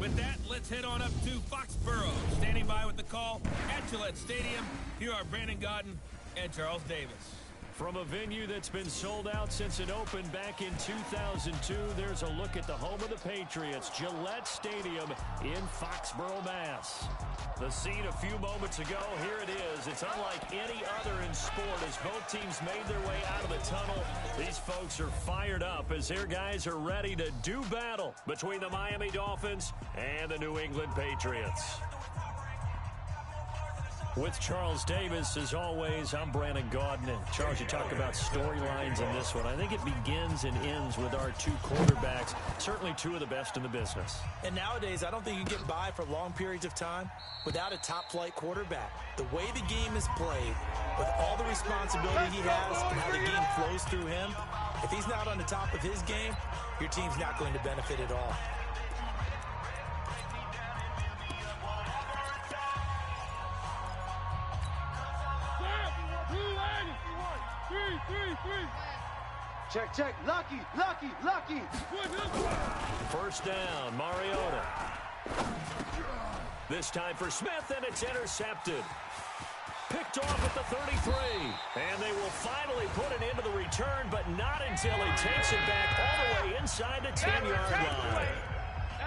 With that, let's head on up to Foxborough. Standing by with the call at Gillette Stadium, here are Brandon Gaudin and Charles Davis. From a venue that's been sold out since it opened back in 2002, there's a look at the home of the Patriots, Gillette Stadium in Foxborough, Mass. The scene a few moments ago, here it is. It's unlike any other in sport as both teams made their way out of the tunnel. These folks are fired up as their guys are ready to do battle between the Miami Dolphins and the New England Patriots. With Charles Davis, as always, I'm Brandon Gaudin. And Charles, you talk about storylines in this one. I think it begins and ends with our two quarterbacks, certainly two of the best in the business. And nowadays, I don't think you get by for long periods of time without a top-flight quarterback. The way the game is played, with all the responsibility he has and how the game flows through him, if he's not on the top of his game, your team's not going to benefit at all. Check. Lucky. First down, Mariota. This time for Smith, and it's intercepted. Picked off at the 33. And they will finally put it into the return, but not until he takes it back all the way inside the 10-yard line.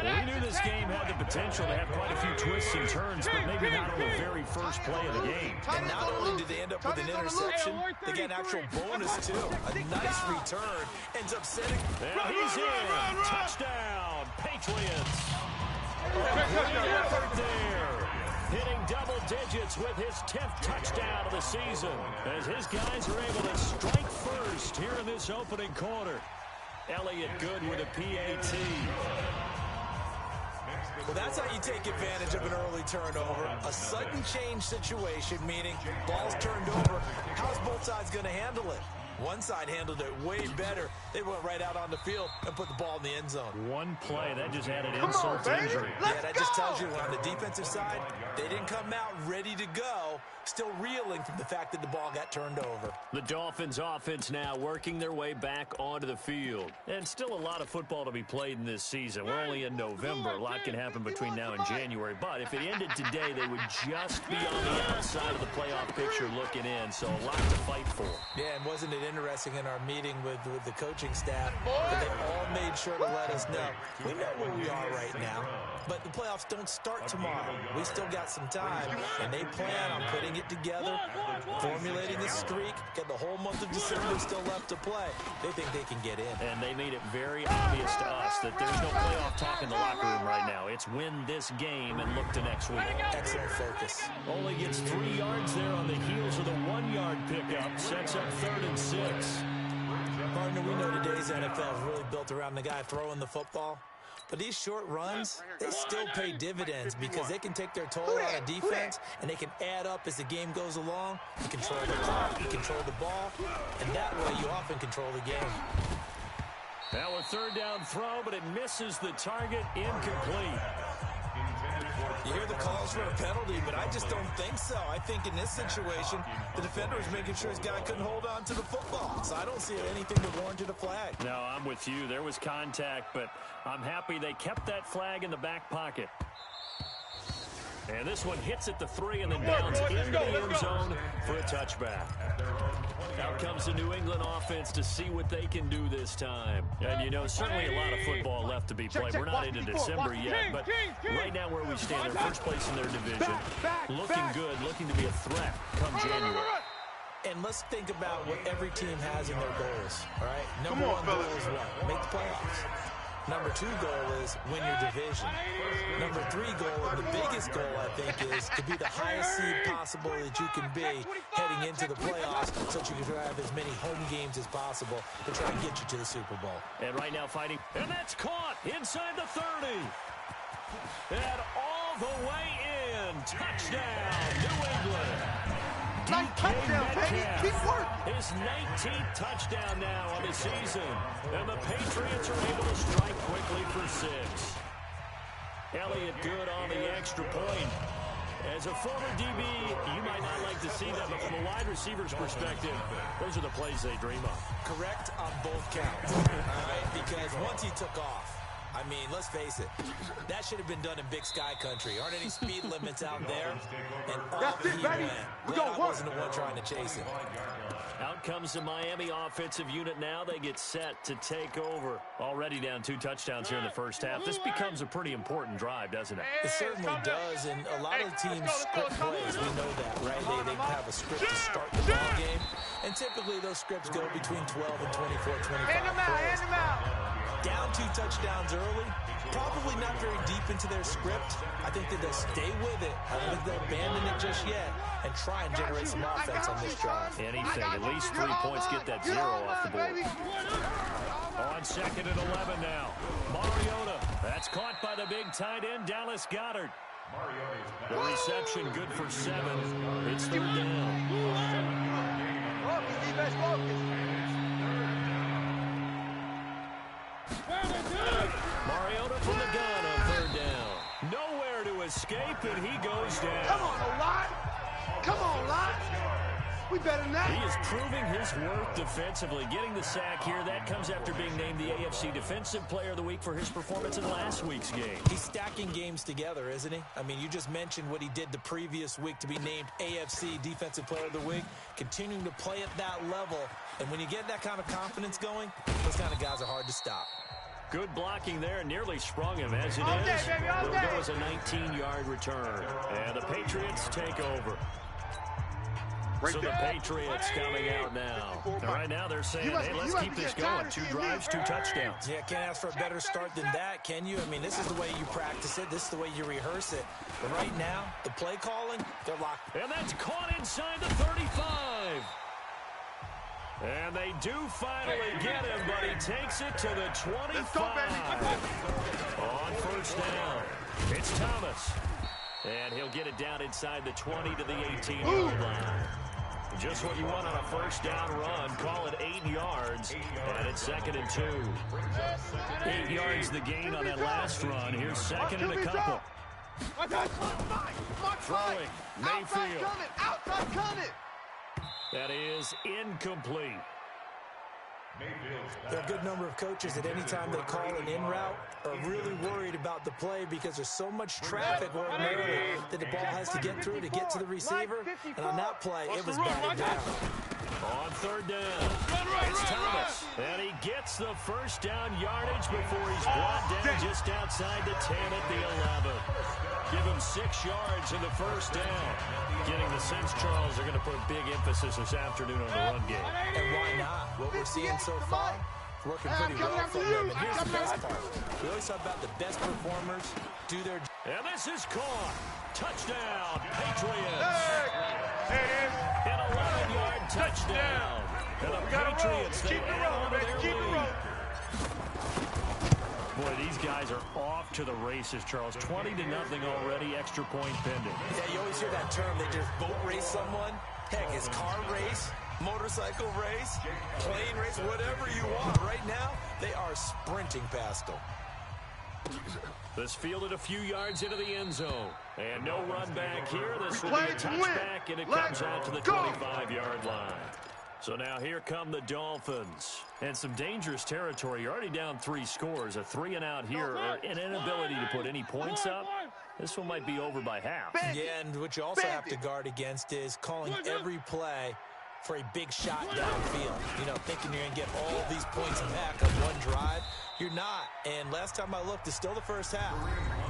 We knew this game had the potential to have quite a few twists and turns, but maybe not on the very first play of the game. And not only did they end up with an interception, they get an actual bonus, too. A nice return ends up setting. And he's in. Touchdown, Patriots. Great effort there. Hitting double digits with his 10th touchdown of the season, as his guys are able to strike first here in this opening quarter. Elliott Good with a PAT. Well, that's how you take advantage of an early turnover. A sudden change situation, meaning ball's turned over. How's both sides going to handle it? One side handled it way better. They went right out on the field and put the ball in the end zone. One play, that just added insult to injury. Yeah, that just tells you on the defensive side, they didn't come out ready to go, still reeling from the fact that the ball got turned over. The Dolphins offense now working their way back onto the field. And still a lot of football to be played in this season. We're only in November. A lot can happen between now and January. But if it ended today, they would just be on the outside of the playoff picture looking in. So a lot to fight for. Yeah, and wasn't it interesting in our meeting with the coaching staff that they all made sure to let us know. We know where we are right now, but the playoffs don't start tomorrow. We still got some time, and they plan on putting it together, formulating a streak, get the whole month of December still left to play. They think they can get in. And they made it very obvious to us that there's no playoff talk in the locker room right now. It's win this game and look to next week. Excellent focus. Only gets 3 yards there on the heels of the 1-yard pickup. Sets up 3rd and 6. Partner, we know today's NFL is really built around the guy throwing the football. But these short runs, they still pay dividends because they can take their toll on a defense and they can add up as the game goes along. You control the clock, you control the ball, and that way you often control the game. Now a 3rd down throw, but it misses the target, incomplete. You hear the calls for a penalty, but I just don't think so. I think in this situation, the defender was making sure his guy couldn't hold on to the football. So I don't see anything that warranted a flag. No, I'm with you. There was contact, but I'm happy they kept that flag in the back pocket. And this one hits at the 3 and then bounds into the end zone for a touchback. Out comes the New England offense to see what they can do this time. And, you know, certainly a lot of football left to be played. We're not into December yet, but right now where we stand, they're first place in their division. Looking good, looking to be a threat come January. And let's think about what every team has in their goals, all right? Number 1 goal is what? Make the playoffs. Number 2 goal is win your division. Number 3 goal, and the biggest goal, I think, is to be the highest seed possible that you can be heading into the playoffs so that you can have as many home games as possible to try and get you to the Super Bowl. And right now fighting, and that's caught inside the 30. And all the way in. Touchdown, New England. Nice touchdown, baby. Keep working. His 19th touchdown now on the season. And the Patriots are able to strike quickly for 6. Elliott Good on the extra point. As a former DB, you might not like to see that, but from a wide receiver's perspective, those are the plays they dream of. Correct on both counts, all right? Because once he took off, I mean, let's face it. That should have been done in Big Sky country. Aren't any speed limits out there? And off he went. Glad I wasn't the one trying to chase him. Out comes the Miami offensive unit now. They get set to take over. Already down 2 touchdowns here in the first half. This becomes a pretty important drive, doesn't it? It certainly does, and a lot of the teams script plays. We know that, right? They have a script to start the ball game, and typically those scripts go between 12 and 24, 25 plays. Down 2 touchdowns early, probably not very deep into their script. I think that they'll stay with it. I don't think they'll abandon it just yet and try and generate some offense on this drive. Anything, at least 3 points, get that 0 off the board. On 2nd and 11 now. Mariota, that's caught by the big tight end, Dallas Goedert. The reception good for 7. It's 3rd down. Mariota from the gun on 3rd down. Nowhere to escape, and he goes down. Come on, Lot. Come on, Lot. We better than that. He is proving his worth defensively. Getting the sack here, that comes after being named the AFC Defensive Player of the Week for his performance in last week's game. He's stacking games together, isn't he? I mean, you just mentioned what he did the previous week to be named AFC Defensive Player of the Week, continuing to play at that level. And when you get that kind of confidence going, those kind of guys are hard to stop. Good blocking there, nearly sprung him as it is. Will go as a 19-yard return. And the Patriots take over. So the Patriots coming out now. And right now they're saying, hey, let's keep this going. 2 drives, 2 touchdowns. Yeah, can't ask for a better start than that, can you? I mean, this is the way you practice it. This is the way you rehearse it. But right now, the play calling, they're locked. And that's caught inside the 35. And they do finally get him, but he takes it to the 25. On 1st down, it's Thomas. And he'll get it down inside the 20 to the 18-yard line. Just what you want on a 1st down run. Call it 8 yards, and it's 2nd and 2. 8 yards the gain on that last run. Here's 2nd and a couple. Throwing, Mayfield. Outside coming. That is incomplete. There are a good number of coaches at any time they call an in route are really worried about the play because there's so much traffic ordinarily that the ball has to get through to get to the receiver. And on that play, it was batted down. On 3rd down, it's Thomas. And he gets the 1st down yardage before he's brought down just outside the 10 at the 11. Give him 6 yards in the 1st down. Getting the sense, Charles, they're going to put a big emphasis this afternoon on the run game. And why not? What we're seeing so far, working pretty well for them. And here's the best part. We always talk about the best performers do their job. And this is caught. Touchdown, Patriots. An 11-yard touchdown. And the Patriots, they add on to their lead. Boy, these guys are off to the races, Charles. 20-0 already, extra point pending. Yeah, you always hear that term. They just boat race someone. Heck, it's car race, motorcycle race, plane race, whatever you want. Right now, they are sprinting past them. This fielded a few yards into the end zone. And no run back here. This will be a touchback, and it comes out to the 25-yard line. So now here come the Dolphins. And some dangerous territory. You're already down 3 scores. A 3-and-out here, or an inability to put any points up. This one might be over by half. Yeah, and what you also have to guard against is calling every play for a big shot downfield. You know, thinking you're going to get all these points back on one drive. You're not. And last time I looked, it's still the first half.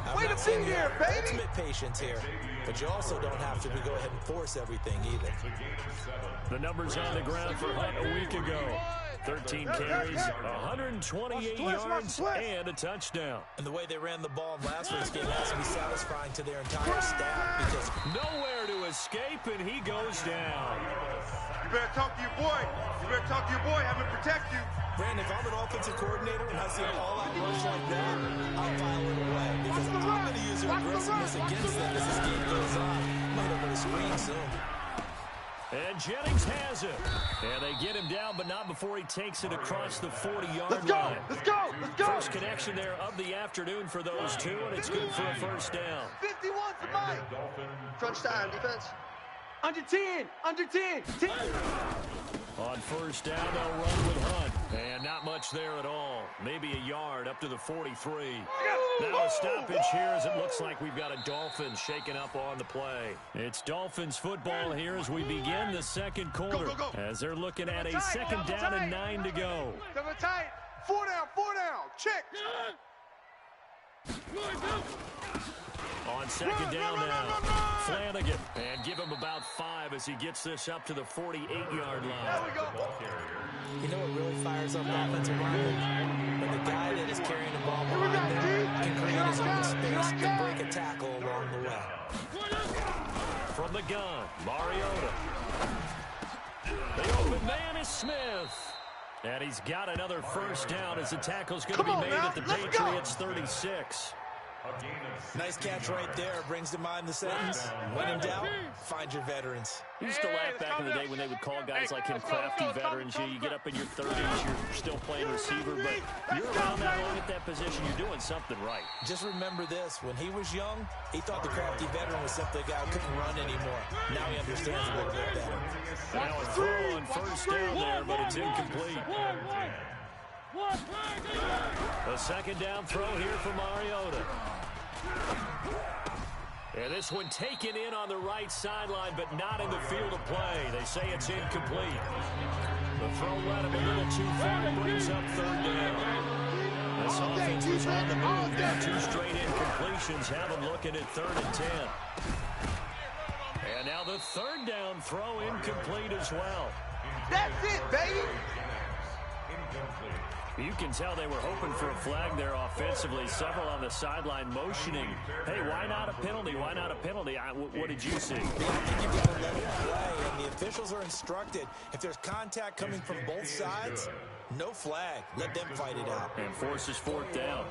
I'm not saying you have ultimate patience here, but you also don't have to go ahead and force everything either. The numbers on the ground for Hunt a week ago. 13 carries, 128 yards, and a touchdown. And the way they ran the ball in last week's game has to be satisfying to their entire staff because nowhere to escape, and he goes down. You better talk to your boy. You better talk to your boy. Have him protect you. Brandon, if I'm an offensive coordinator and I see an all-out rush like that, I'll file it away because I'm going to use their aggressiveness against them as this game goes on. I'm going to go to the screen soon. And Jennings has it. And they get him down, but not before he takes it across the 40-yard line. Let's go! Let's go! Let's go! First connection there of the afternoon for those two, and it's good for a 1st down. 51 for Mike. Crunch time, defense. Under 10. Under 10. 10. On first down, they'll run with Hunt. And not much there at all. Maybe a yard up to the 43. Now a stoppage here as it looks like we've got a Dolphins shaking up on the play. It's Dolphins football here as we begin the second quarter. As they're looking at a second down and 9 to go. Double tight. 4 down. Check. On second down now, Flanagan. And give him about 5 as he gets this up to the 48-yard line. You know what really fires up offensive linemen? When the guy that is carrying the ball behind them can create his own space and break a tackle along the way. From the gun, Mariota. The open man is Smith. And he's got another first down as the tackle's going to be made at the Patriots 36. Nice catch right there. Brings to mind the sentence, when in doubt, find your veterans. We used to laugh back in the day when they would call guys like him crafty veterans. You get up in your 30s, you're still playing receiver, but you're around that long at that position, you're doing something right. Just remember this, when he was young, he thought the crafty veteran was simply a guy who couldn't run anymore. Now he understands a little bit better. Now a throw on first down there, but it's incomplete. A second down throw here for Mariota. And this one taken in on the right sideline, but not in the field of play. They say it's incomplete. The throw led him a little too far and brings up third down. This offense was on the move. Now 2 straight incompletions have them looking at 3rd and 10. And now the third down throw incomplete as well. That's it, baby. You can tell they were hoping for a flag there offensively. Several on the sideline motioning. Hey, why not a penalty? Why not a penalty? What did you see? I think you've got to let it play, and the officials are instructed. If there's contact coming from both sides, no flag. Let them fight it out. And forces 4th down.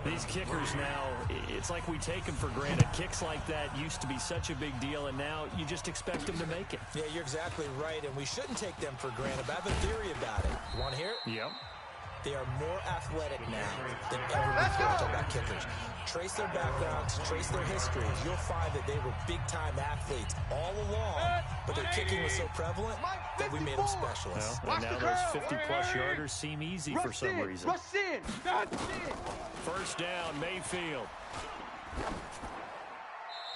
These kickers now, it's like we take them for granted. Kicks like that used to be such a big deal, and now you just expect them to make it. Yeah, you're exactly right, and we shouldn't take them for granted. But I have a theory about it. You want to hear it? Yep. They are more athletic now than ever before about kickers. Trace their backgrounds, trace their histories. You'll find that they were big-time athletes all along, but their kicking was so prevalent that we made them specialists. Well, and now those 50-plus yarders seem easy for some reason. Rush in. First down, Mayfield.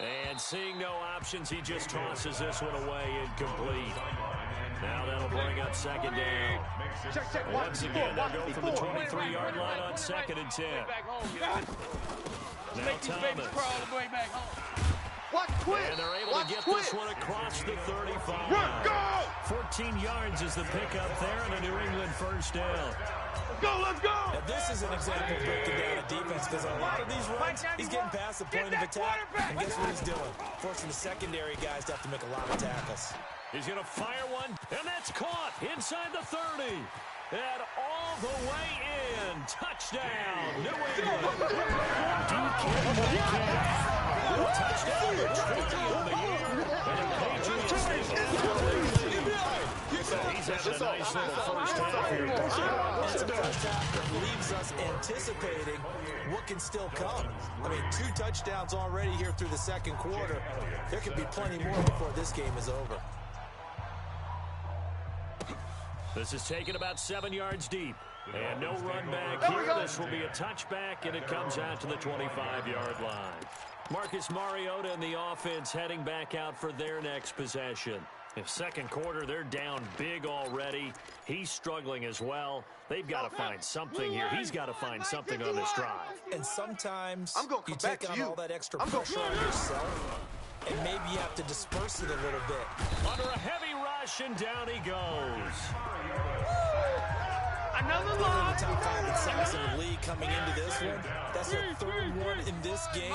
And seeing no options, he just tosses this one away, incomplete. Now that'll bring up second down. Check. Once again, they'll go from the 23-yard line on 2nd and 10. Now Thomas. And they're able to get this one across the 35. 14 yards is the pickup there, and a New England first down. Let's go! Now, this is an example of breaking down a defense, because on a lot of these runs, he's getting past the point of attack, and guess what he's doing? Forcing the secondary guys to have to make a lot of tackles. He's going to fire one, and that's caught inside the 30. And all the way in. Touchdown, New England. Touchdown, 20 on the year. And the Patriots take He's having a nice little first half here. It's a first half that leaves us anticipating what can still come. I mean, 2 touchdowns already here through the second quarter. There could be plenty more before this game is over. This is taken about 7 yards deep. And no run back here. This will be a touchback, and it comes out to the 25-yard line. Marcus Mariota and the offense heading back out for their next possession. In second quarter, they're down big already. He's struggling as well. They've got to find something here. He's got to find something on this drive. And sometimes you take on all that extra pressure on yourself, and maybe you have to disperse it a little bit. Under a heavy rush, and down he goes. Another line. Top 5 in sacks in the league coming into this one. That's their 3rd one in this game.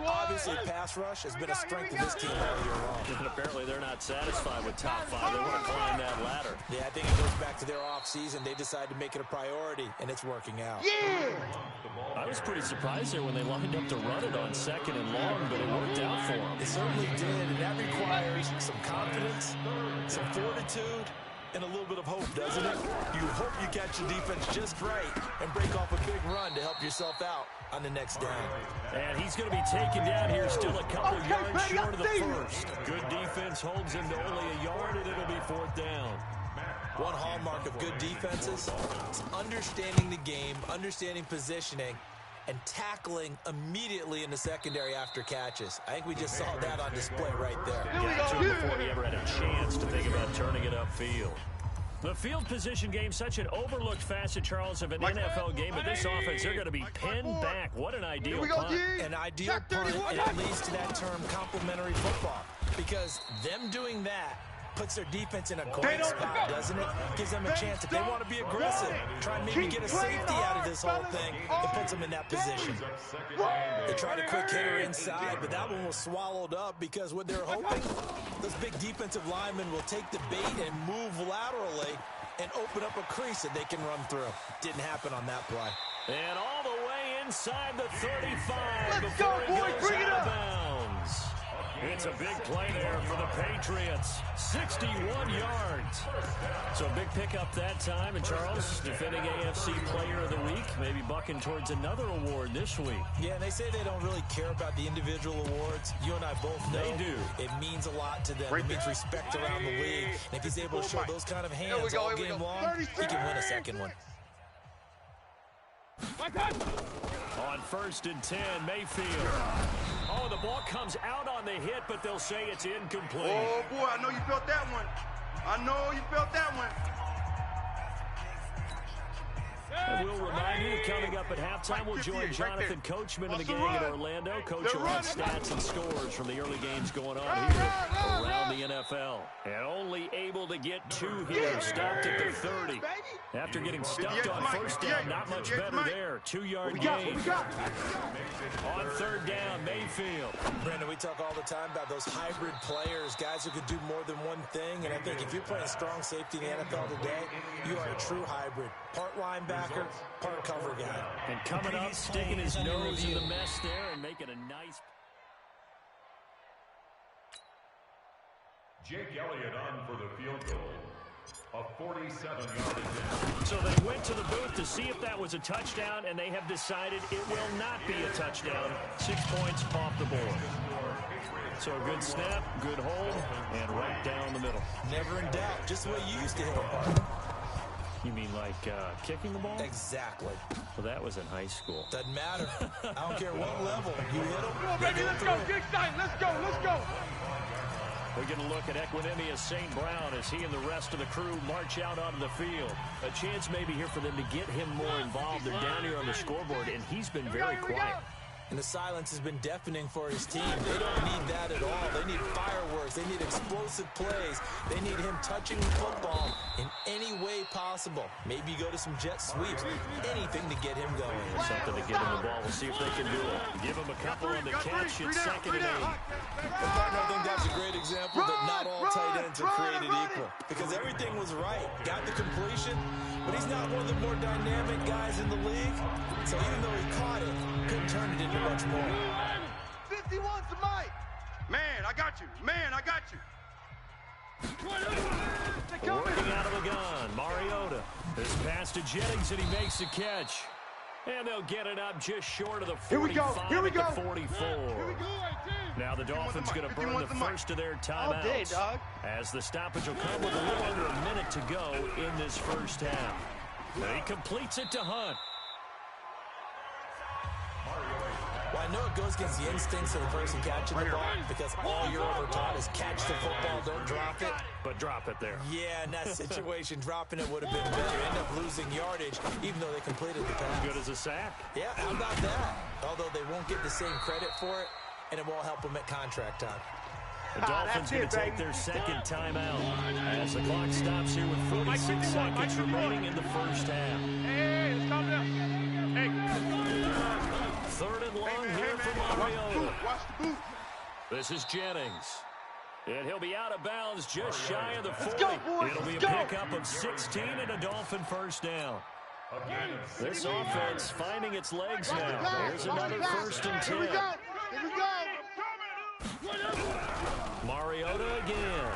Obviously, pass rush has been a strength of this team all year long. And apparently, they're not satisfied with top 5. They want to climb that ladder. Yeah, I think it goes back to their offseason. They decided to make it a priority, and it's working out. Yeah! I was pretty surprised there when they lined up to run it on 2nd and long, but it worked out for them. It certainly did, and that requires some confidence, some fortitude, and a little bit of hope, doesn't it? You hope you catch the defense just right and break off a big run to help yourself out on the next down. And he's going to be taken down here, still a couple yards short of the first. Good defense holds him to only a yard, and it'll be 4th down. One hallmark of good defenses is understanding the game, understanding positioning, and tackling immediately in the secondary after catches. I think we just saw that on display right there. Got to him before he ever had a chance to think about turning it upfield. The field position game, such an overlooked facet, Charles, of an NFL game, but this offense, they're going to be pinned back. What an ideal punt. An ideal punt, and it leads to that term complementary football, because them doing that puts their defense in a great spot, doesn't it? Gives them a chance, if they want to be aggressive, try and maybe get a safety out of this whole thing, it puts them in that position. They tried a quick hitter inside, but that one was swallowed up because what they're hoping, those big defensive linemen will take the bait and move laterally and open up a crease that they can run through. Didn't happen on that play. And all the way inside the 35 Let's go, boys, bring it up. Bounds. It's a big play there for the Patriots. 61 yards. So a big pickup that time. And Charles, defending AFC Player of the Week, maybe bucking towards another award this week. Yeah, and they say they don't really care about the individual awards. You and I both know they do. It means a lot to them. It means respect around the league. And if he's able to show those kind of hands all game long, he can win a second one. On 1st and 10, Mayfield. Oh, the ball comes out on the hit, but they'll say it's incomplete. Oh, boy, I know you felt that one. I know you felt that one. And we'll remind you, coming up at halftime, we'll join Jonathan Coachman and the gang in Orlando. Coach will have stats and scores from the early games going on here around the NFL. And only able to get 2 here, stopped at the 30. After getting stuffed on 1st down, not much better there. 2-yard gain. On 3rd down, Mayfield. Brandon, we talk all the time about those hybrid players, guys who could do more than one thing. And I think if you're playing strong safety in the NFL today, you are a true hybrid. Part linebacker, part cover guy. And coming up, sticking his nose in the mess there and making a nice... Jake Elliott on for the field goal. A 47-yard attempt. So they went to the booth to see if that was a touchdown, and they have decided it will not be a touchdown. 6 points off the board. So a good snap, good hold, and right down the middle. Never in doubt. Just the way you used to hit a ball. You mean like kicking the ball? Exactly. Well, that was in high school. Doesn't matter. I don't care what level. You hit them. Come on, baby, let's go. Big time. Let's go. Let's go. We're going to look at Equinemius St. Brown as he and the rest of the crew march out onto the field. A chance maybe here for them to get him more involved. They're down here on the scoreboard, and he's been very quiet. And the silence has been deafening for his team. They don't need that at all. They need fireworks. They need explosive plays. They need him touching the football in any way possible. Maybe go to some jet sweeps. Anything to get him going. Something to get him the ball. We'll see if they can do it. Give him a couple on the catch. It's 2nd and 8. I think that's a great example that not all tight ends are created equal. Because everything was right. Got the completion, but he's not one of the more dynamic guys in the league. So even though he caught it, couldn't turn it into much more. 51 to Mike. Man, I got you. Man, I got you. Working out of the gun, Mariota. This pass to Jennings, and he makes the catch. And they'll get it up just short of the 45 Here we go. at the 44. Now the Dolphins going to burn the first of their timeouts. As the stoppage will come with a little under a minute to go in this first half. And he completes it to Hunt. Well, I know it goes against the instincts of the person catching the ball because all you're ever taught is catch the football, don't drop it. But drop it there. Yeah, in that situation, dropping it would have been better. End up losing yardage, even though they completed the pass. Good as a sack. Yeah, how about that? Although they won't get the same credit for it, and it won't help them at contract time. The Dolphins going to take their second timeout as the clock stops here with 46 seconds remaining in the first half. Hey, let's calm down. Hey. 3rd and long here for Mariota. This is Jennings. And he'll be out of bounds just shy of the 40. Go, boys. It'll be a pickup of 16 and a Dolphin first down. This offense finding its legs now. There's another 1st and 10. Here we go. Mariota again.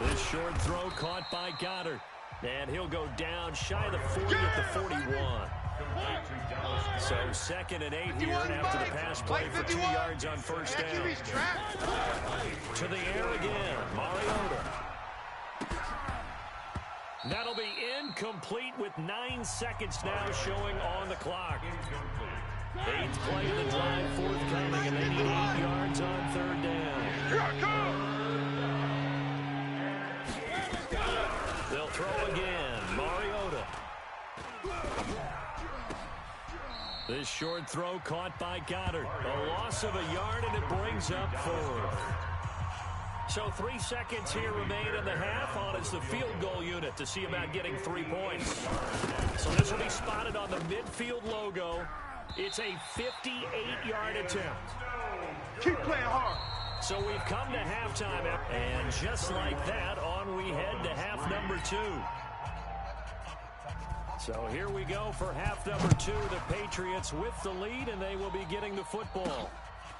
This short throw caught by Goddard. And he'll go down shy of the 40 at the 41. So 2nd and 8 here after the pass play for 2 yards on 1st down. To the air again, Mariota. That'll be incomplete with 9 seconds now showing on the clock. 8th play of the drive forthcoming, and they need 8 yards on 3rd down. Here I come! They'll throw again. Mariota. This short throw caught by Goddard. A loss of a yard, and it brings up 4th. So 3 seconds here remain in the half. On is the field goal unit to see about getting 3 points. So this will be spotted on the midfield logo. It's a 58-yard attempt. Keep playing hard. So we've come to halftime, and just like that, on we head to half number 2. So here we go for half number 2. The Patriots with the lead, and they will be getting the football.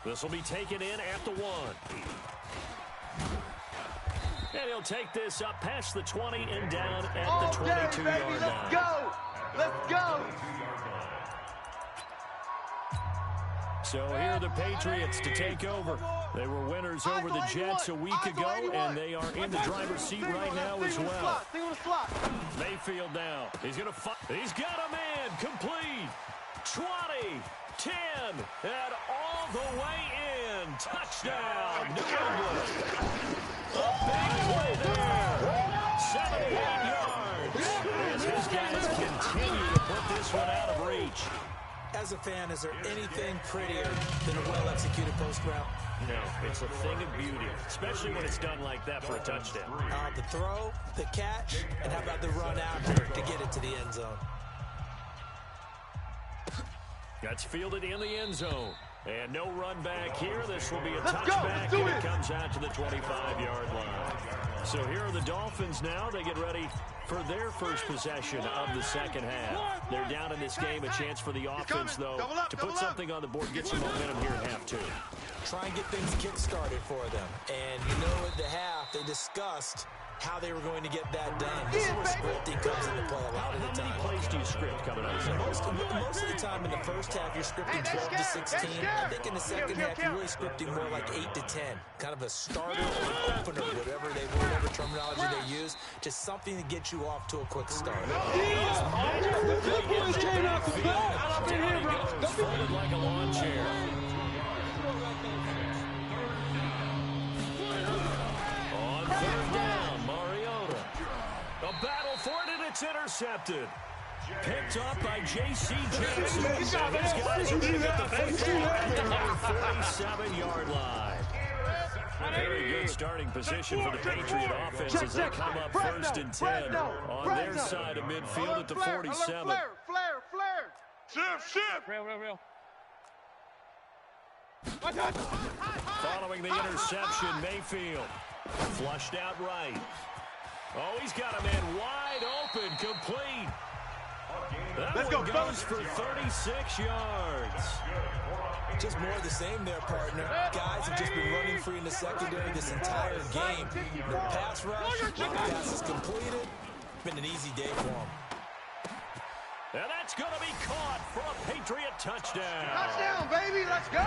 This will be taken in at the 1. And he'll take this up past the 20 and down at the 22-yard line. Let's go! Let's go! So here are the Patriots to take over. They were winners over the Jets a week ago, and they are in the driver's seat right now as well. Mayfield now. He's going to fight. He's got a man. Complete. 20, 10, and all the way in. Touchdown, New England. A big play there. 78 yards. As his guys continue to put this one out of reach. As a fan, is there anything prettier than a well-executed post route? No, it's a thing of beauty, especially when it's done like that for a touchdown. The throw, the catch, and how about the run after to get it to the end zone? That's fielded in the end zone. And no run back here. This will be a touchback, and it comes out to the 25-yard line. So here are the Dolphins now. They get ready for their first possession of the second half. They're down in this game. A chance for the offense, though, to put something on the board, get some momentum here in half 2. Try and get things kick-started for them. And you know, at the half, they discussed how they were going to get that done. This is where scripting comes into play a lot of the time. How many plays do you script coming out of the Most of the time in the first half, you're scripting 12 to 16. I think in the second half, you're really scripting more like 8 to 10. Kind of a starter or opener, whatever terminology they use. Just something to get you off to a quick start. Folded like a lawn chair. On 3rd down, Mariota. A battle for it, and it's intercepted. Picked up by J.C. Jackson. His guys are going to get the football at the 47-yard line. A very good starting position for the Patriot offense as they come up 1st and 10 on their side of midfield at the 47. Flare. Shift. Real. Following the interception, Mayfield flushed out right. Oh, he's got a man wide open, complete. That one goes for 36 yards. Just more of the same there, partner. Guys have just been running free in the secondary this entire game. No pass rush, no passes completed. Been an easy day for them. And that's going to be caught for a Patriot touchdown. Touchdown, baby, let's go.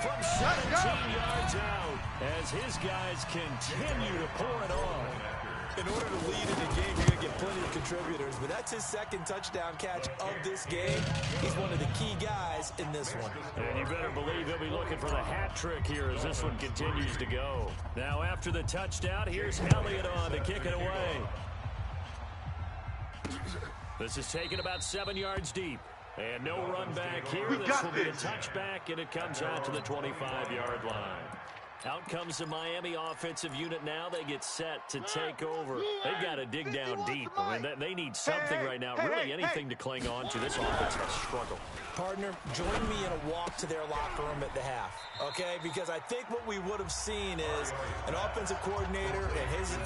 From 17 yards out as his guys continue to pour it on. In order to lead in the game, you're going to get plenty of contributors, but that's his second touchdown catch of this game. He's one of the key guys in this one. And you better believe he'll be looking for the hat trick here as this one continues to go. Now after the touchdown, here's Elliott on to kick it away. This is taken about 7 yards deep. And no run back here. This will be a touchback, and it comes out to the 25-yard line. Out comes the Miami offensive unit now. They get set to take over. They've got to dig down deep. I mean, they need something right now, really anything to cling on to. This offense has struggled. Partner, join me in a walk to their locker room at the half, okay? Because I think what we would have seen is an offensive coordinator and his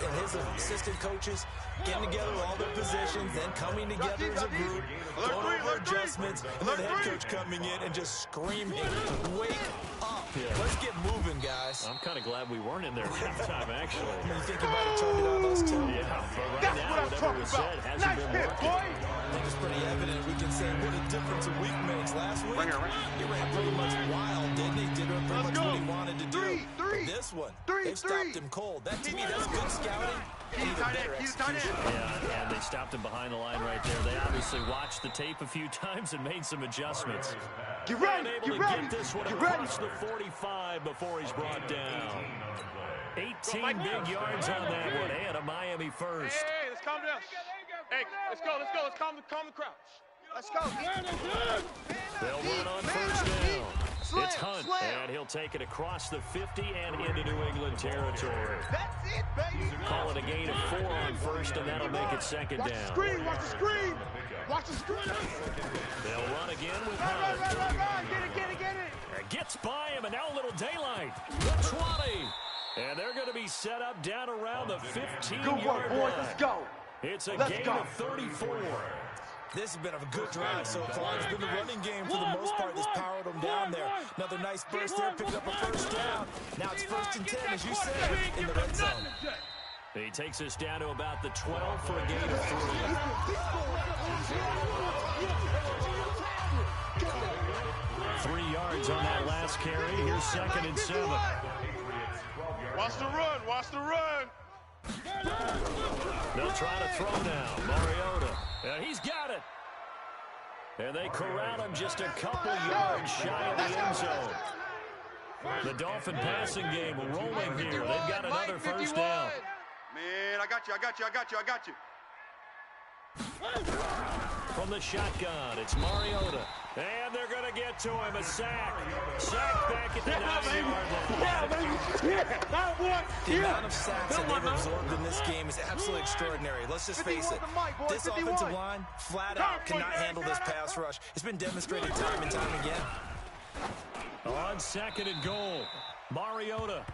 assistant coaches getting together all their positions, then coming together as a group, going over adjustments, and then the head coach coming in and just screaming, wake up. Yeah. Let's get moving, guys. I'm kind of glad we weren't in there at halftime, actually. You think you might have turned it on us, too? Yeah, but right now, whatever was said hasn't been working. I think it's pretty evident. We can say what a difference a week makes. Last week, he ran pretty much wild, didn't he? Did pretty much what he wanted to do. This this one. They've stopped him cold. That, to me, that's good scouting. Keep tight end. Keep tight end. Yeah, and they stopped him behind the line right there. They obviously watched the tape a few times and made some adjustments. Get ready. Able to get this one across the 45 before he's brought down. 18 big yards on that one, and a Miami first. Hey, let's calm down. Hey, let's go. Let's calm the crowd. Let's go. They'll run on first down. It's Hunt, and he'll take it across the 50 and into New England territory. That's it, baby. Call it a gain of 4 on first, and that'll make it second down. Watch the screen. Watch the screen. They'll run again with Hunt. Get it. And gets by him, and now a little daylight. The 20. And they're going to be set up down around the 15-yard line. Let's go. It's a gain of 34. This has been a good drive so far. It's been the running game for the most part that's powered them down there. Another nice burst there, picking up a first down. Now it's 1st and 10, as you said, in the red zone. He takes us down to about the 12 for a gain of 3. 3 yards on that last carry. Here's 2nd and 7. Watch the run. Watch the run. They'll try to throw now. Mariota. And he's got it. And they corral him just a couple yards shy of the end zone. The Dolphin passing game rolling here. They've got another first down. Man, I got you. From the shotgun, it's Mariota. And they're going to get to him. A sack. Sack back at the 9-yard line. The amount of sacks that they've absorbed in this game is absolutely extraordinary. Let's just face it. This offensive line, flat out, cannot handle this pass rush. It's been demonstrated time and time again. On 2nd and goal, Mariota.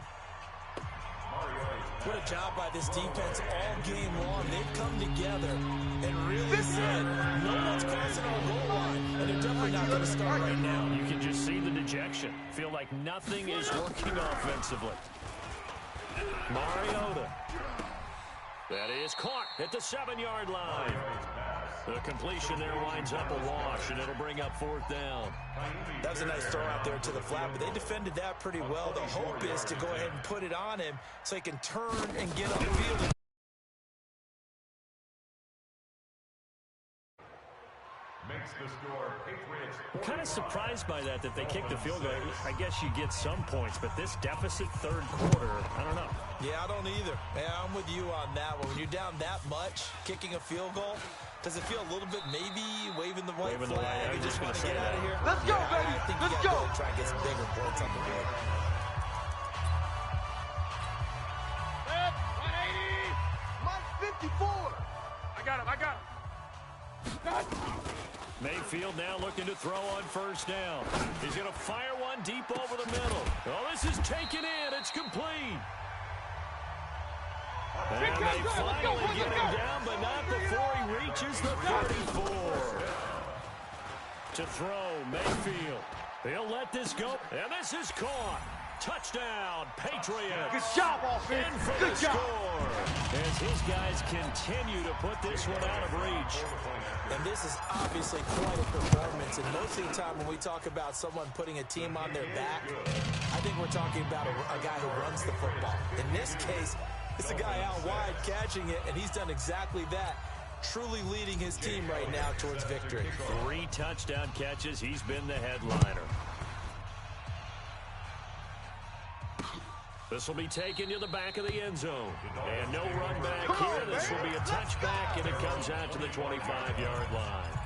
What a job by this defense all game long. They've come together and really said, no one's crossing our goal line, and they're definitely not going to start right now. You can just see the dejection. Feel like nothing is working offensively. Mariota. That is caught at the 7-yard line. The completion there winds up a wash, and it'll bring up 4th down. That was a nice throw out there to the flat, but they defended that pretty well. The hope is to go ahead and put it on him so he can turn and get upfield. Makes the score Patriots. I'm kind of surprised by that they kicked the field goal. I guess you get some points, but this deficit 3rd quarter, I don't know. Yeah, I don't either. Yeah, I'm with you on that one. When you're down that much, kicking a field goal, does it feel a little bit maybe waving the white flag and just want to get out of here? Let's go, baby. I think Let's you go. got to try and get some bigger points on the board. 54. I got him. Mayfield now looking to throw on first down. He's going to fire one deep over the middle. Oh, this is taken in. It's complete. And they finally get him down, but not before he reaches the 34. To throw, Mayfield. He'll let this go, and this is caught. Touchdown, Patriots. Good job, offense. In for Good the job. score. As his guys continue to put this one out of reach. And this is obviously quite a performance. And most of the time when we talk about someone putting a team on their back, I think we're talking about a guy who runs the football. In this case, it's a guy out wide catching it, and he's done exactly that. Truly leading his team right now towards victory. 3 touchdown catches. He's been the headliner. This will be taken to the back of the end zone. And no run back here. This will be a touchback, and it comes out to the 25-yard line.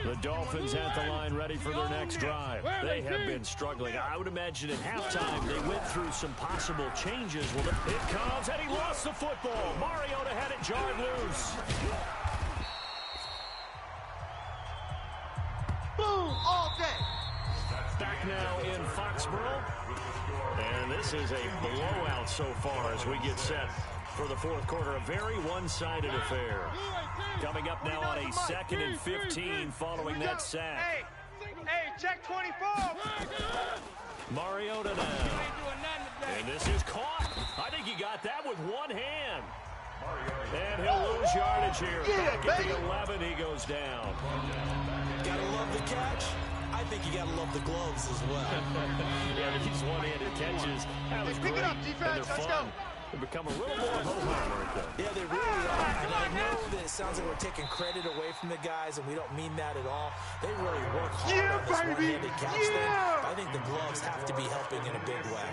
The Dolphins at the line ready for their next drive. They have been struggling. I would imagine at halftime they went through some possible changes. Well, it comes, and he lost the football. Mariota had it jarred loose. Boom, all day. Back now in Foxborough. And this is a blowout so far as we get set for the 4th quarter. A very one-sided affair. Coming up now on a 2nd and 15 following that sack. Hey, check 24. Mariota now. And this is caught. I think he got that with one hand. And he'll lose lose yardage here. Back at the 11, he goes down. Gotta love the catch. I think you gotta love the gloves as well. Yeah, these one-handed catches. That was great. Pick it up, defense. Let's go. They become a little more ho-hum right there. Yeah, they really are. And I know that it sounds like we're taking credit away from the guys, and we don't mean that at all. They really work hard on this one-handed catch thing. I think the gloves have to be helping in a big way.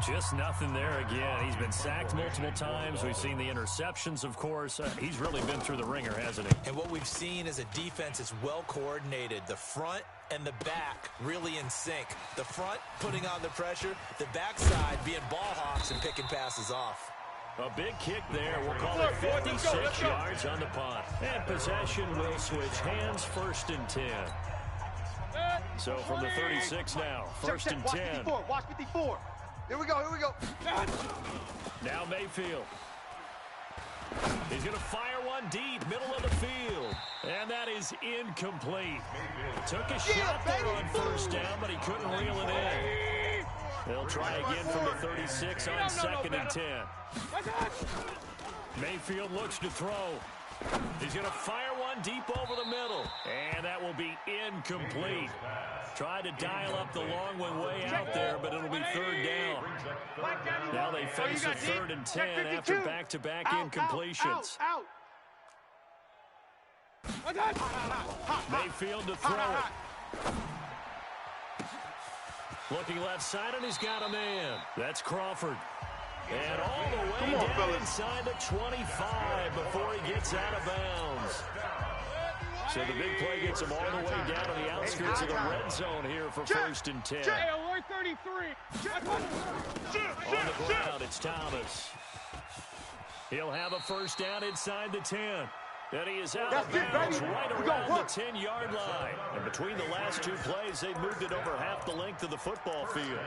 Just nothing there again. He's been sacked multiple times. We've seen the interceptions, of course. He's really been through the ringer, hasn't he? And what we've seen is a defense that's well coordinated. The front and the back really in sync. The front putting on the pressure, the backside being ball hawks and picking passes off. A big kick there. We'll call it 56 yards on the punt. And possession will switch hands, 1st and 10. So from the 36 now, 1st and 10. Watch 54. Here we go. Now Mayfield. He's going to fire one deep, middle of the field. And that is incomplete. Took a shot there on 1st down, but he couldn't reel it in. They'll try again from the 36 on 2nd and 10. Mayfield looks to throw. He's going to fire one deep over the middle. And that will be incomplete. Tried to dial up the long one way out there, but it'll be 3rd down. Now they face a 3rd and 10 after back-to-back incompletions. Mayfield to throw it. Looking left side, and he's got a man. That's Crawford. And all the way down inside the 25 before he gets out of bounds. So the big play gets him all the way down to the outskirts of the red zone here for 1st and 10. Alert 33. On the ground, it's Thomas. He'll have a 1st down inside the 10. And he is out of bounds right around the 10-yard line. And between the last 2 plays, they moved it over half the length of the football field.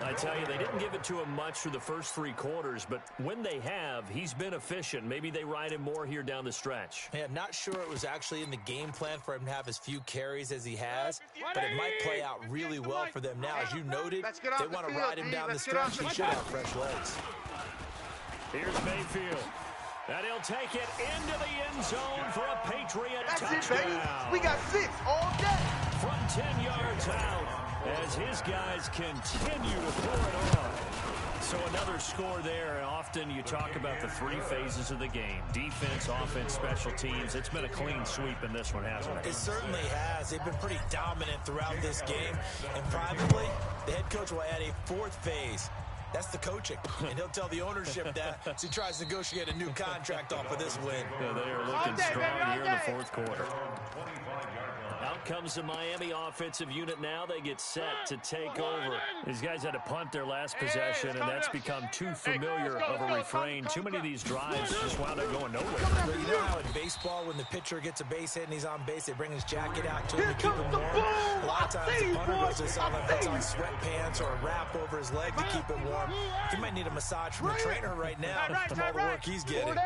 I tell you, they didn't give it to him much through the first 3 quarters, but when they have, he's been efficient. Maybe they ride him more here down the stretch. Yeah, I'm not sure it was actually in the game plan for him to have as few carries as he has, but it might play out really well for them now. As you noted, they want to ride him down the stretch. He should have fresh legs. Here's Mayfield. And he'll take it into the end zone for a Patriot touchdown. That's it, baby. We got 6 all day. From 10 yards out as his guys continue to pour it on. So another score there. And often you talk about the 3 phases of the game. Defense, offense, special teams. It's been a clean sweep in this one, hasn't it? It certainly has. They've been pretty dominant throughout this game. And probably the head coach will add a 4th phase. That's the coaching, and he'll tell the ownership that as he tries to negotiate a new contract off of this win. Yeah, they are looking strong here in the 4th quarter. Out comes the Miami offensive unit now. They get set to take over. These guys had to punt their last possession, and that's become too familiar of a refrain. Too many of these drives just wound up going nowhere. But you know how in baseball, when the pitcher gets a base hit and he's on base, they bring his jacket out to him to keep him warm. A lot of times the punter goes to someone puts on sweatpants or a wrap over his leg to keep it warm. He might need a massage from the trainer right now from all the work he's getting.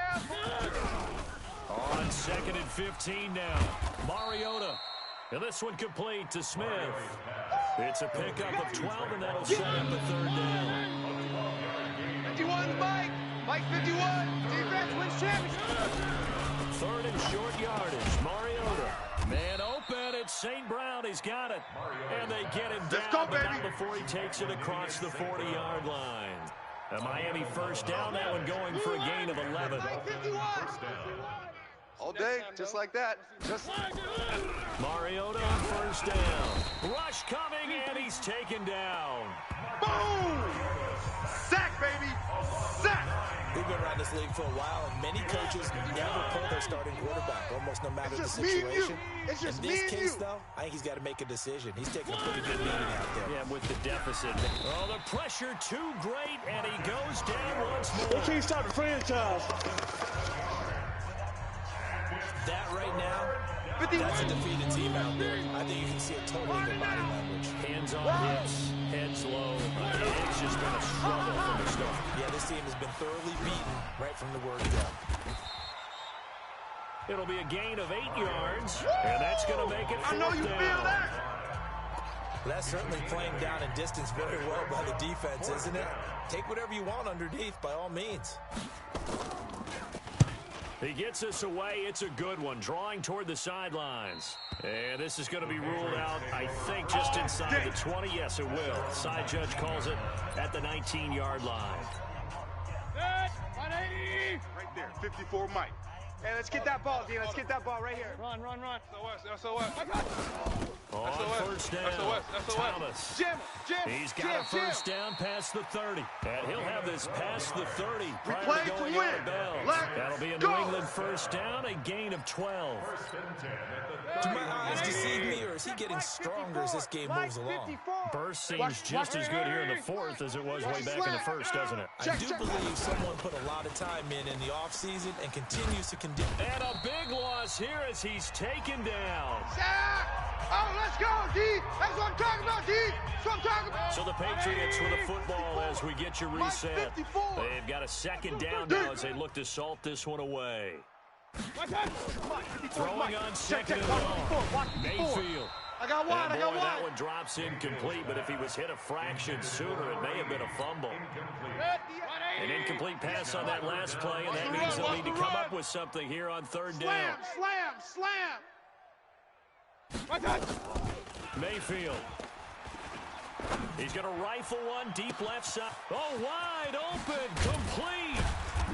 On 2nd and 15 now. Mariota. And this one complete to Smith. It's a pickup of 12, and that'll set up a 3rd down. 51's Mike. Mike 51. Defense wins championship. 3rd and short yardage. Mariota. Man open. It's St. Brown. He's got it. And they get him down, but not before he takes it across the 40-yard line. A Miami 1st down. That one going for a gain of 11. All day, just like that. Just Mariota on 1st down. Rush coming, and he's taken down. boom! Sack, baby! Sack! We've been around this league for a while, and many coaches never pull their starting quarterback, almost no matter the situation. It's just in me this and case, you. though, I think he's got to make a decision. He's taking a pretty good beating out there. Yeah, with the deficit. Oh, the pressure too great, and he goes down once more. Can't stop the franchise. That right now, 51. that's a defeated team out there. I think you can see it totally in their body language. Hands on hips, heads low. It's just been a struggle from the start. Yeah, this team has been thoroughly beaten right from the word go. It'll be a gain of 8 yards, and that's going to make it 4th I know you down. feel that. Well, that's certainly playing down in distance very well by the defense, isn't it? Take whatever you want underneath, by all means. He gets us away. It's a good one, drawing toward the sidelines. And this is going to be ruled out, I think, just inside the 20. Yes, it will. Side judge calls it at the 19-yard line. 180. Right there, 54 Mike. Hey, let's get that ball, Dean. Let's get that ball right here. Run. SOS. On first down, Thomas. He's got a first down past the 30. And he'll have this past the 30 prior to going out of bounds. That'll be a New England first down, a gain of 12. Do my eyes deceive me, or is he getting stronger as this game moves along? Burst seems just as good here in the fourth as it was way back in the first, doesn't it? I do believe someone put a lot of time in the offseason and continues to condition. And a big loss here as he's taken down. Oh, let's go, D. That's what I'm talking about, D. That's what I'm talking about. So the Patriots with the football as we get you reset. They've got a second down now as they look to salt this one away. Throwing on second and long. Mayfield. I got one. That one drops incomplete, but if he was hit a fraction sooner, it may have been a fumble. An incomplete pass on that last play, and that means they'll need to come up with something here on third down. Slam. Mayfield. He's going to rifle one deep left side. Oh, wide open, complete.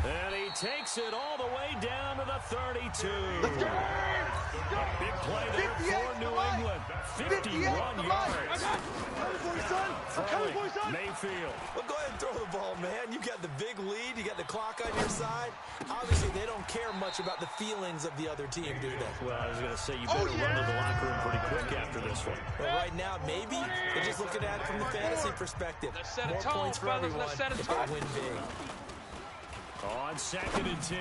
And he takes it all the way down to the 32. Big play there for New England. 51 yards. Mayfield. Well, go ahead and throw the ball, man. You got the big lead. You got the clock on your side. Obviously, they don't care much about the feelings of the other team, do they? Well, I was going to say, you better run to the locker room pretty quick after this one. Well, right now, maybe they're just looking at it from the fantasy perspective. More points for everyone if they win big. On second and 10,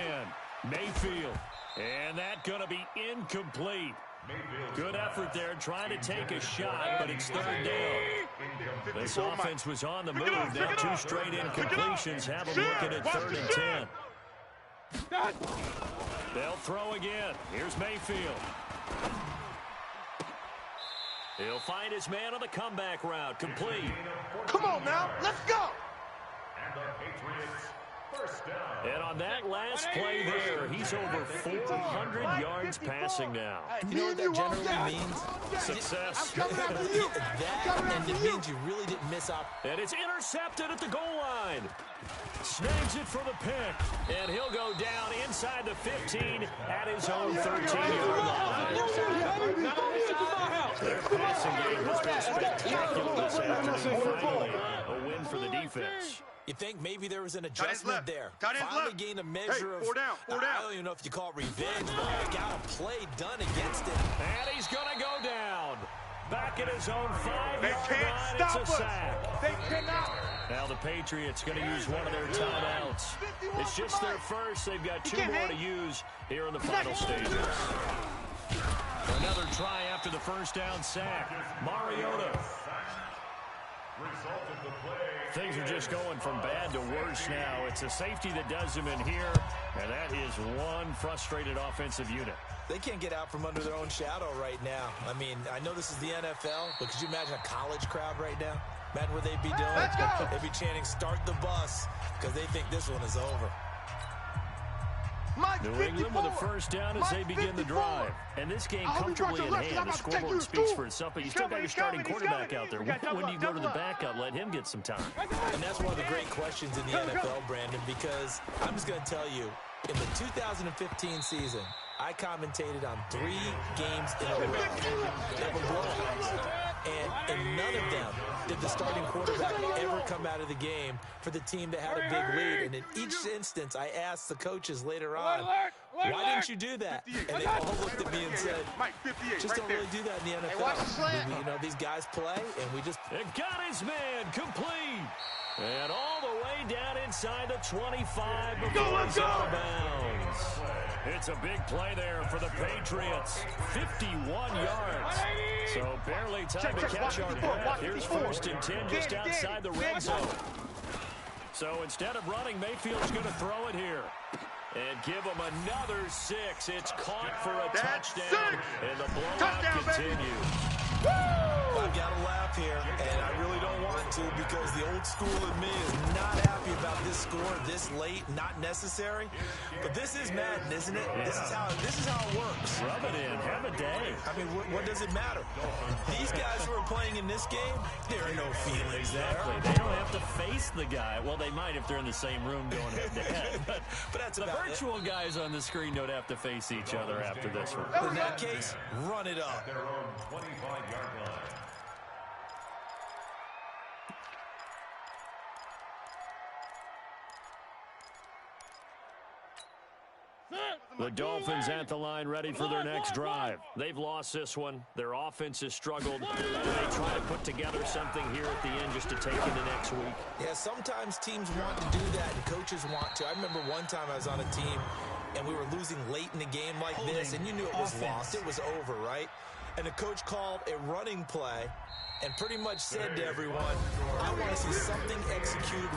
Mayfield. And that going to be incomplete. Good effort there, trying to take a shot, but it's third down. This offense was on the move. Now 2 straight incompletions have them looking at third and 10. They'll throw again. Here's Mayfield. He'll find his man on the comeback route. Complete. Come on now, let's go. And the Patriots first down. And on that last play there, he's over 400 yards passing now. You know what that generally means? Success. That, and it means you really didn't miss out. And it's intercepted at the goal line. Snags it for the pick. And he'll go down inside the 15 at his own 13-yard line. Their passing game has been spectacular this afternoon. Finally, a win for the defense. You think maybe there was an adjustment there. Finally gained a measure of, I don't even know if you call it revenge, but got a play done against it. And he's going to go down. Back at his own 5-yard line, it's a sack. They cannot. Now the Patriots going to use one of their timeouts. It's just their first. They've got 2 more to use here in the final stages. Another try after the first down sack. Mariota. Things are just going from bad to worse now. It's a safety that does them in here, and that is one frustrated offensive unit. They can't get out from under their own shadow right now. I mean, I know this is the NFL, but could you imagine a college crowd right now? Imagine what they'd be doing. Let's go. They'd be chanting, "Start the bus," because they think this one is over. New England with a first down as they begin the drive. And this game comfortably in hand. The scoreboard speaks for itself, but you still got your starting quarterback out there. When do you go to the backup? Let him get some time. And that's one of the great questions in the NFL, Brandon, because I'm just going to tell you, in the 2015 season, I commentated on 3 games in a row. They were blowouts. And in none of them did the starting quarterback ever come out of the game for the team that had a big lead. And in each instance, I asked the coaches later on, why didn't you do that? And they all looked at me and said, just don't really do that in the NFL. You know, these guys play, and we just... It got his man complete. And all the way down inside the 25 before he's out of bounds. It's a big play there for the Patriots. 51 yards. So barely time to catch our breath. Here's first and 10 just outside the red zone. So instead of running, Mayfield's going to throw it here. And give him another 6. It's caught for a touchdown. And the blowout continues. I've got to laugh here, and I really don't want to because the old school in me is not happy about this score this late, not necessary. But this is Madden, isn't it? Yeah. This is how it works. Rub it in. Have a day. I mean, what does it matter? These guys who are playing in this game, there are no feelings exactly. there. They don't have to face the guy. Well, they might if they're in the same room going head-to-head. But that's the virtual guys on the screen don't have to face each other after this one. In that case, run it up. Their own 25-yard line. The Dolphins at the line ready for their next drive. They've lost this one. Their offense has struggled. They try to put together something here at the end just to take into next week. Yeah, sometimes teams want to do that and coaches want to. I remember one time I was on a team and we were losing late in the game like this, and you knew it was lost. It was over, right? And the coach called a running play and pretty much said to everyone, I want to see something executed